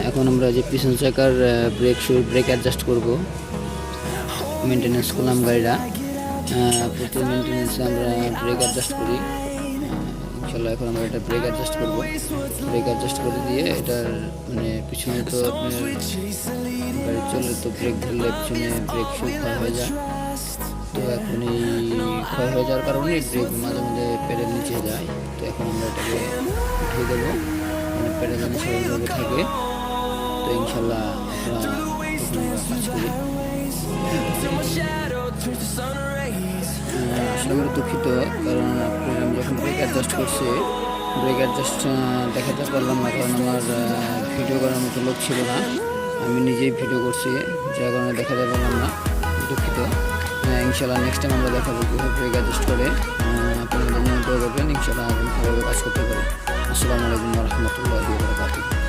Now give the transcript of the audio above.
এখন আমরা যে পিছন চাকার ব্রেক অ্যাডজাস্ট করব। মেনটেন্যান্স করলাম গাড়িটা, প্রতি মেনটেন্যান্সে আমরা ব্রেক অ্যাডজাস্ট করি। ইনশাল্লাহ এখন আমরা এটা ব্রেক অ্যাডজাস্ট করব। ব্রেক অ্যাডজাস্ট করে দিয়ে এটার মানে পিছনে তো আপনার গাড়ি চললে তো ব্রেক ধরলে পিছনে ব্রেক শু ক্ষয় হয়ে যায়। তো এখন এই ক্ষয় হয়ে যাওয়ার কারণে ব্রেক মাঝে মাঝে প্যাডেল নিচে যায়। তো এখন আমরা এটাকে উঠিয়ে দেবো, মানে প্যাডেল যেন স্বাভাবিকভাবে থাকে। তো ইনশাল্লাহ আমরা কাজ করি। আসলে আমরা দুঃখিত, কারণ আমি যখন ব্রেক অ্যাডজাস্ট করছি ব্রেক অ্যাডজাস্ট দেখাতে পারলাম না, কারণ আমার ভিডিও করার মতো লোক ছিল না। আমি নিজেই ভিডিও করছি, যার কারণে দেখাতে পারলাম না, দুঃখিত। ইনশাল্লাহ নেক্সট টাইম আমরা দেখাবো কীভাবে ব্রেক অ্যাডজাস্ট করে। আপনারা নিয়মিত করবেন, ইনশাল্লাহ ভালোভাবে কাজ করতে পারি। আসসালামু আলাইকুম ওয়া রাহমাতুল্লাহি ওয়া বারাকাতুহু।